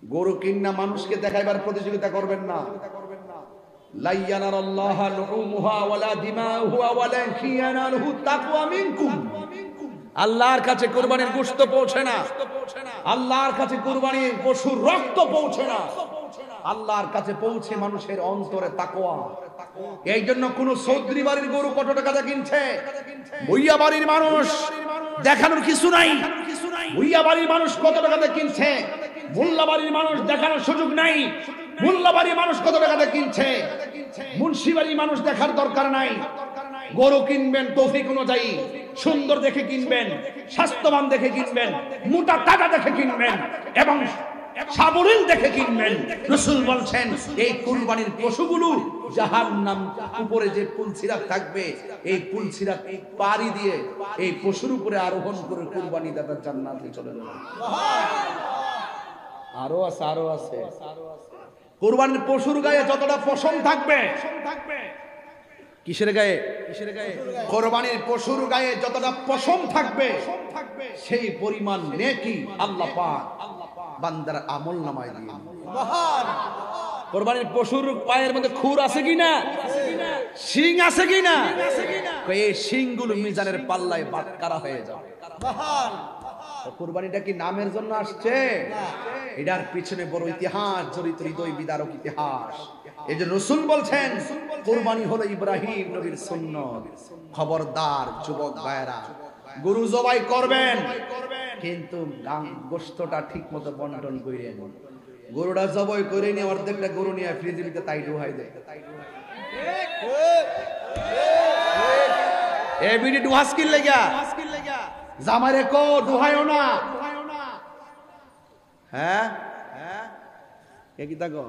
গরু কিন্না মানুষকে দেখাইবার প্রতিযোগিতা করবেন না। লা ইয়ানালাল্লাহু লুহুমুহা ওয়ালা দিমাউহা ওয়ালাকিন ইয়ানালুহু তাকওয়া মিনকুম। আল্লাহর কাছে কুরবানির গোশত পৌঁছে না, আল্লাহর কাছে কুরবানির পশুর রক্ত পৌঁছে না, আল্লাহর কাছে পৌঁছে মানুষের অন্তরে তাকওয়া। এই জন্য কোন চৌধুরী বাড়ির গরু কত টাকা দিয়ে কিনছে, ভুইয়া বাড়ির মানুষ দেখানোর কিছু নাই। ভুইয়া বাড়ির মানুষ কত টাকা দিয়ে কিনছে, মোল্লা বাড়ির মানুষ দেখানোর সুযোগ নাই। মোল্লা বাড়ির মানুষ কত টাকা দিয়ে কিনছে, মুন্সি বাড়ির মানুষ দেখার দরকার নাই। গরু কিনবেন তৌফিক অনুযায়ী, সুন্দর দেখে কিনবেন, স্বাস্থ্যবান দেখে কিনবেন, মোটা টাকা দেখে কিনবেন এবং সাবলীল দেখে কিনবেন। রাসূল বলছেন এই কুরবানির পশুগুলো জাহান্নাম উপরে যে পুলসিরাত থাকবে, এই পুলসিরাত পাড়ি দিয়ে এই পশুর উপরে আরোহণ করে কুরবানি দাতা জান্নাতে চলে যাবে। আরো আছে। কুরবানির পশুর গায়ে যতটা পশম থাকবে, কিসের গায়ে? কুরবানির পশুর গায়ে যতটা পশম থাকবে সেই পরিমাণ নেকি আল্লাহ পাক বান্দার আমলনামায় দিয়ে। কুরবানির পশুর পায়ের মধ্যে খুর আছে কিনা, শিং আছে কিনা, এই শিংগুলো মিজানের পাল্লায় বাটকারা হয়ে যাবে। কুরবানিটা কি নামের জন্য আসছে? এটার পিছনে বড় ইতিহাস জড়িত, হৃদয় বিদারক ইতিহাস। এই যে রাসূল বলছেন কুরবানি হলো ইব্রাহিম নবীর সুন্নাত। খবরদার যুবক ভাইরা, গরু জবাই করবেন কিন্তু গোশতটা ঠিক মতো বন্টন করেন। গরুটা জবাই করে নিয়ে অর্ধেকটা গরু নিয়ে ফ্রিজের ভিতরে তাই ডুহাই দেয়। এই বিডি ডুহাস কিল লাগা জামারে কো ডুহাইও না। হ্যাঁ এ কি তাকো,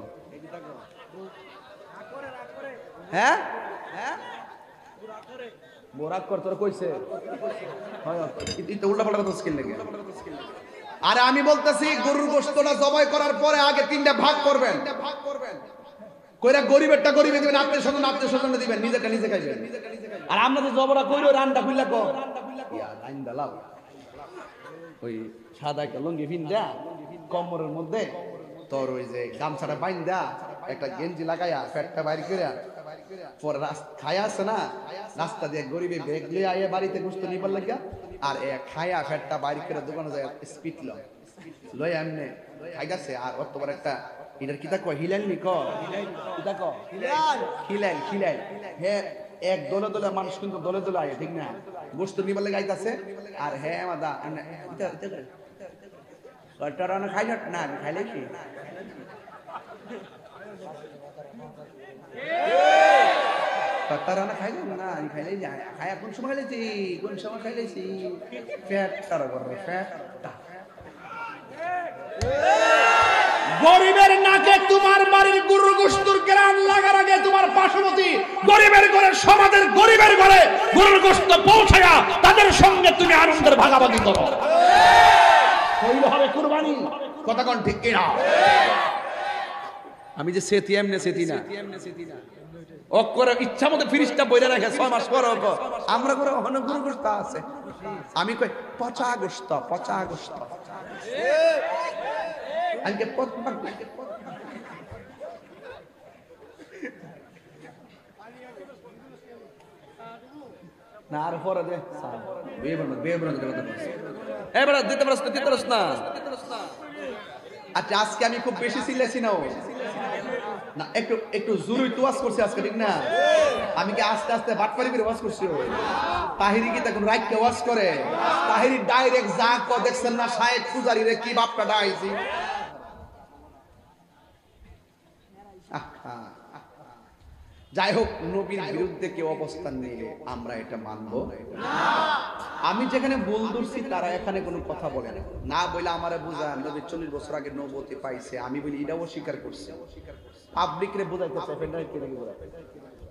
হ্যাঁ বোরাক কর তোর কইছে হয় এটা উল্টা পাল্টা কথা স্কিল লাগে। আরে আমি বলতেছি গরুর গোশতটা জবাই করার পরে আগে তিনটা ভাগ করবেন, কইরা গরিবেরটা গরিবে দিবেন, আত্মীয়-স্বজন দিবেন, নিজেরটা নিজে খাইবেন। আর আমরা যে জবরা কইরো রান্না খুললা কো ইয়া লাইন দালাও ওই সাদা একটা লুঙ্গি ভিন্দা কোমরের মধ্যে তোর ওই যে গামছাটা বাইন্দা একটা গেঞ্জি লাগাইয়া পেটটা বাইর কইরা পরে খায়া আছে না, রাস্তা দিয়ে গরিবে ব্যাগ লিয়ে আইয়া বাড়িতে গোশত নিবার লাগিয়া আর এ খায়া পেটটা বাইর করে দোকানে যায় স্পিড লয় এমনি খাইগাছে। আর অত বড় একটা এটার কিতা কয় হিলাল নি ক কিতা ক খিলাল হে এক দলে দলে মানুষ কিন্তু দলে দলে আয়, ঠিক না? গোশত নিবার লাগে আইতাছে আর হে আমাদা এটা কটরানা খাই না, আমি খাইলেছি কটরানা খাইলাম না, আমি খাইলেছি। খায়া কোন সময় খাইলেছি, কোন সময় খাইলেছি ফ্যাটটা করে ফ্যাটটা। গরিবের নাকে তোমার বাড়ির গরুর গোশতের গ্রাম লাগার আগে তোমার পার্শ্ববর্তী গরিবের ঘরে, সমাজের গরিবের ঘরে গরুর গোশত পৌঁছায়া তাদের সঙ্গে তুমি আনন্দের ভাগাভাগি করো, হইলে হবে কুরবানি। কথা কোন ঠিক কিনা? আমি যে সেতি এমনে সেতি না, ও করে ইচ্ছা মতো ফ্রিজটা বইরা রাখে 6 মাস পর আমরা করে অনেক গরুর গোশত আছে। আমি কই পচা গোশত আজকে না আর পরে দে এবার দিতে পারস না। আচ্ছা আজকে আমি খুব বেশি চিল্লাছি না একটু জরুরি ওয়াজ করছি আজকে, ঠিক না? আমি কি আস্তে আস্তে বাটপারি করে ওয়াজ করছি? তাহিরি কি তখন রাইটকে ওয়াজ করে? তাহিরি ডাইরেক্ট যা ক দেখছেন না শায়েখ পূজারি রে কি বাপটা ডাইছি। যাই হোক, নবীর বিরুদ্ধে কেউ অবস্থান নিলে আমরা এটা মানবো না। আমি যেখানে ভুল ধরছি তারা এখানে কোনো কথা বলে না বলে আমারে বুঝায় নবী 40 বছর আগে নবুয়ত পাইছে, আমি বলি এটাও স্বীকার করছি। পাবলিক রে বুঝাইতে চাই,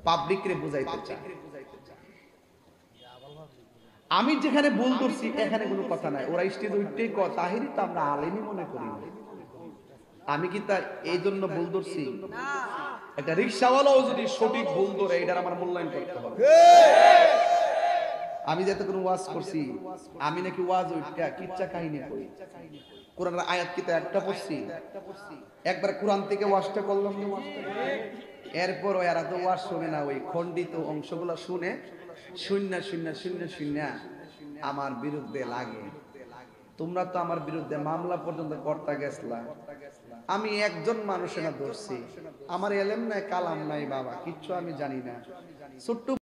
পাবলিক রে বুঝাইতে চাই। আমি যেখানে ভুল ধরছি এখানে কোনো কথা নাই, ওরা স্টেজে উঠতেই ক তাহিরি তো আমরা আলেমই মনে করি। আমি কি তা এই জন্য ভুল ধরছি? একটা রিক্সাওয়ালাও যদি সঠিক ভুল ধরে এটার আমার মূল্যায়ন করতে হবে। আমি যেতে কোনো ওয়াজ করছি, আমি নাকি ওয়াজ ওইটা কিচ্ছা কাহিনী করি, কোরআনের আয়াত কিতা একটা পড়ছি, একবার কোরআন থেকে ওয়াজটা করলাম না, এরপর এরা তো ওয়াজ শুনে না, ওই খণ্ডিত অংশগুলো শুনে শূন্য শূন্য শূন্য শূন্য আমার বিরুদ্ধে লাগে। তোমরা তো আমার বিরুদ্ধে মামলা পর্যন্ত করতে গেছলা, আমি একজন মানুষের না ধরছি, আমার এলেম নাই কালাম নাই বাবা, কিচ্ছু আমি জানি না, ছোট্ট